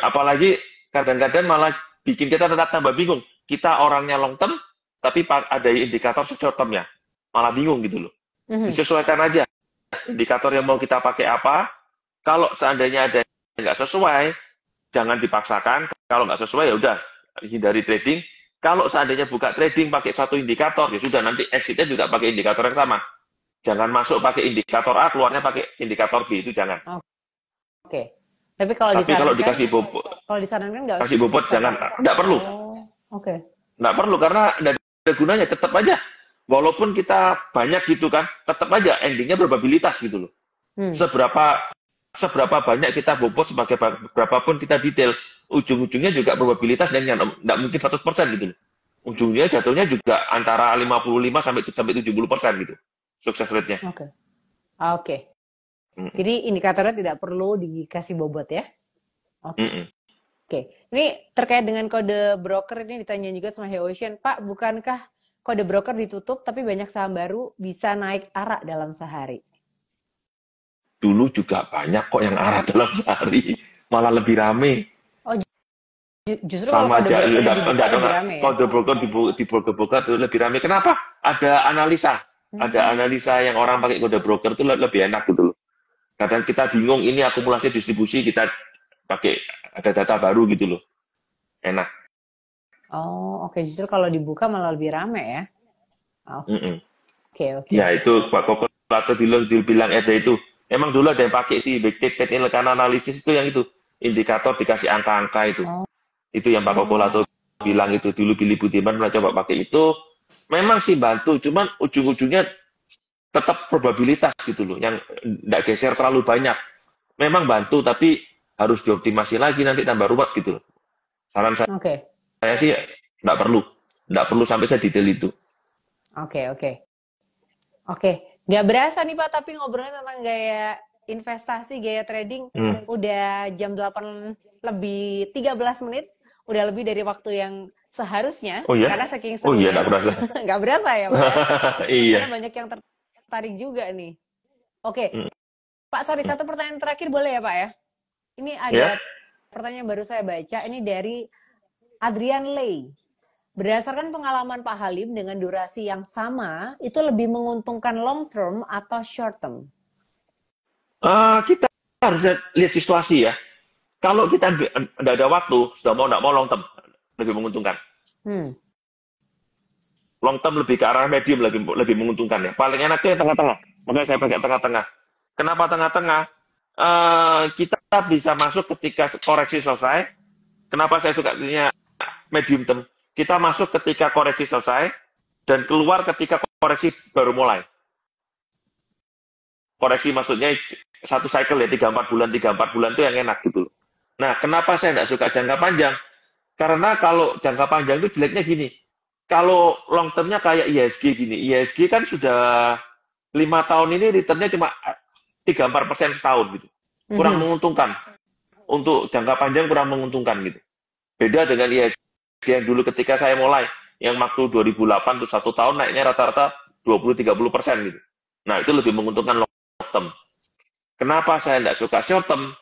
Apalagi kadang-kadang malah bikin kita tetap tambah bingung. Kita orangnya long term, tapi ada indikator short term-nya. Malah bingung gitu loh. Disesuaikan aja. Indikator yang mau kita pakai apa. Kalau seandainya ada yang nggak sesuai, jangan dipaksakan. Kalau nggak sesuai ya udah, hindari trading. Kalau seandainya buka trading pakai satu indikator, ya sudah, nanti exit-nya juga pakai indikator yang sama. Jangan masuk pakai indikator A, keluarnya pakai indikator B, itu jangan. Oke. Tapi kalau dikasih bobot, kalau disarankan nggak kasih bobot jangan, nggak perlu. Oke. Nggak perlu karena ada gunanya, tetap aja. Walaupun kita banyak gitu kan, tetap aja endingnya probabilitas gitu loh. Seberapa banyak kita bobot, sebagai berapapun kita detail, ujung-ujungnya juga probabilitas dan nggak mungkin 100% gitu loh. Ujungnya jatuhnya juga antara 55 sampai 70% gitu. Sukses rate-nya. Oke. Jadi indikatornya tidak perlu dikasih bobot ya? Oke. Ini terkait dengan kode broker, ini ditanya juga sama Hey Ocean. Pak, bukankah kode broker ditutup tapi banyak saham baru bisa naik ARA dalam sehari? Dulu juga banyak kok yang ARA dalam sehari. Malah lebih rame. Justru sama aja, kode broker di broker lebih rame. Kenapa? Ada analisa. Ada analisa yang orang pakai kode broker itu lebih enak gitu loh. Kadang kita bingung, ini akumulasi distribusi, kita pakai ada data baru gitu loh. Enak. Oke. Justru kalau dibuka malah lebih rame ya. Oke. Ya itu Pak Kokolato dibilang ada itu. Emang dulu ada yang pakai sih big technical analisis itu yang itu. Indikator dikasih angka-angka itu. Itu yang Pak Kokolato bilang itu dulu Billy Budiman pernah coba pakai itu, memang sih bantu, cuman ujung-ujungnya tetap probabilitas gitu loh, yang nggak geser terlalu banyak. Memang bantu, tapi harus dioptimasi lagi nanti tambah ruwet gitu loh. Saran Oke, saya sih nggak perlu sampai sedetail itu. oke, oke. Oke, nggak berasa nih Pak, tapi ngobrolnya tentang gaya investasi, gaya trading, udah jam 8 lebih 13 menit, udah lebih dari waktu yang seharusnya, Oh ya? karena saking Oh iya, serunya, nggak berasa. nggak berasa ya Pak ya, Iya. karena banyak yang tertarik juga nih. Oke, Mm. Pak, sorry, satu pertanyaan terakhir boleh ya Pak ya? Ini ada Ya. pertanyaan yang baru saya baca, ini dari Adrian Lay. Berdasarkan pengalaman Pak Halim dengan durasi yang sama, itu lebih menguntungkan long term atau short term? Kita harus lihat situasi ya. Kalau kita nggak ada waktu, sudah mau nggak mau long term lebih menguntungkan. Hmm. Long term lebih ke arah medium lebih menguntungkan ya. Paling enak itu yang tengah-tengah. Makanya saya pakai tengah-tengah. Kenapa tengah-tengah? Kita bisa masuk ketika koreksi selesai. Kenapa saya suka medium term? Kita masuk ketika koreksi selesai dan keluar ketika koreksi baru mulai. Koreksi maksudnya satu cycle ya, 3-4 bulan itu yang enak gitu. Nah, kenapa saya nggak suka jangka panjang? Karena kalau jangka panjang itu jeleknya gini. Kalau long termnya kayak IHSG gini. IHSG kan sudah 5 tahun ini returnnya cuma 3-4% setahun gitu. Kurang menguntungkan. Untuk jangka panjang kurang menguntungkan gitu. Beda dengan IHSG yang dulu ketika saya mulai, yang waktu 2008 tuh 1 tahun naiknya rata-rata 20-30% gitu. Nah, itu lebih menguntungkan long term. Kenapa saya tidak suka short term?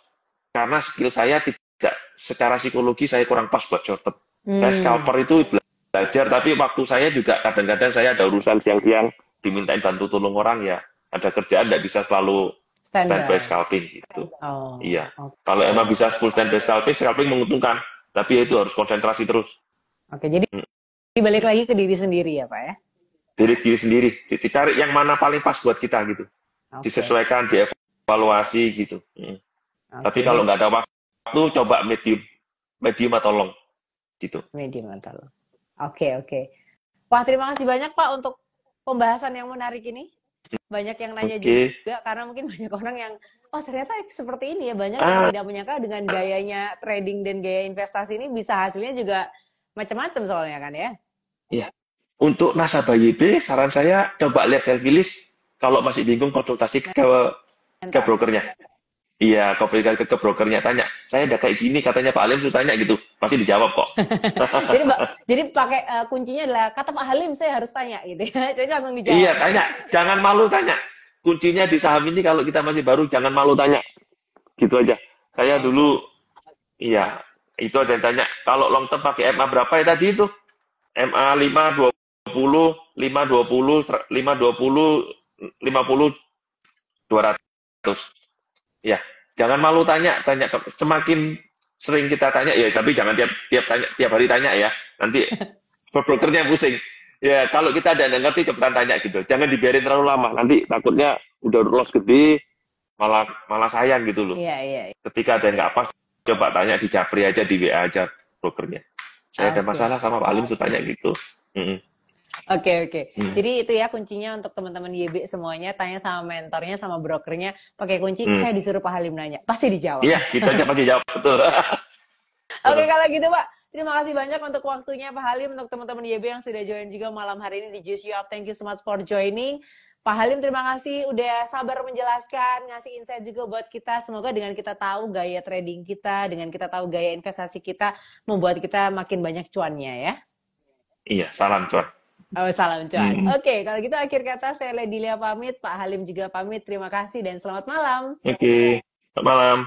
Karena skill saya tidak, secara psikologi saya kurang pas buat short term. Saya scalper itu belajar, tapi waktu saya juga kadang-kadang saya ada urusan siang-siang, dimintain bantu tolong orang ya, ada kerjaan tidak bisa selalu standby scalping gitu. Oh, Iya. okay. Kalau emang bisa full standby scalping menguntungkan, tapi itu harus konsentrasi terus. Oke, jadi dibalik lagi ke diri sendiri ya Pak ya? Diri sendiri, dicari yang mana paling pas buat kita gitu. Disesuaikan, dievaluasi gitu. Tapi kalau nggak ada waktu, coba medium atau long gitu. Medium atau long. Oke. Wah, terima kasih banyak Pak untuk pembahasan yang menarik ini. Banyak yang nanya juga, karena mungkin banyak orang yang, oh ternyata seperti ini ya, banyak yang tidak menyangka dengan gayanya trading dan gaya investasi ini bisa hasilnya juga macam-macam soalnya kan ya. Iya. Untuk nasabah YB, saran saya coba lihat selfie list. Kalau masih bingung, konsultasi ke brokernya. Iya, ke brokernya, tanya. Saya udah kayak gini, katanya Pak Halim sudah tanya gitu. Pasti dijawab kok. jadi pakai kuncinya adalah kata Pak Halim saya harus tanya gitu ya. Jadi langsung dijawab. Iya, tanya. Jangan malu tanya. Kuncinya di saham ini kalau kita masih baru, jangan malu tanya. Gitu aja. Saya dulu, iya, itu ada yang tanya. Kalau long term pakai MA berapa ya tadi itu? MA 5, 20, 5, 20, 5, 20, 50, 200. Ya, jangan malu tanya. Semakin sering kita tanya, ya tapi jangan tiap hari tanya ya. Nanti brokernya pusing. Ya, kalau kita ada yang ngerti, cepetan tanya gitu. Jangan dibiarin terlalu lama. Nanti takutnya udah loss gede, malah sayang gitu loh. Iya. Ketika ada yang nggak pas, coba tanya di Japri aja, di WA aja brokernya. Saya ada masalah sama Pak Halim, tanya gitu. Oke. Jadi itu ya kuncinya untuk teman-teman YB semuanya, tanya sama mentornya, sama brokernya, pakai kunci, saya disuruh Pak Halim nanya, pasti dijawab. Iya, kita aja pasti jawab, betul. Oke, kalau gitu Pak, terima kasih banyak untuk waktunya Pak Halim, untuk teman-teman YB yang sudah join juga malam hari ini di Juice You Up. Thank you so much for joining. Pak Halim, terima kasih udah sabar menjelaskan, ngasih insight juga buat kita. Semoga dengan kita tahu gaya trading kita, dengan kita tahu gaya investasi kita, membuat kita makin banyak cuannya ya. Iya, salam cuan. Oh, salam cuan. Oke, kalau gitu akhir kata saya Ledilia pamit, Pak Halim juga pamit. Terima kasih dan selamat malam. Oke, selamat malam.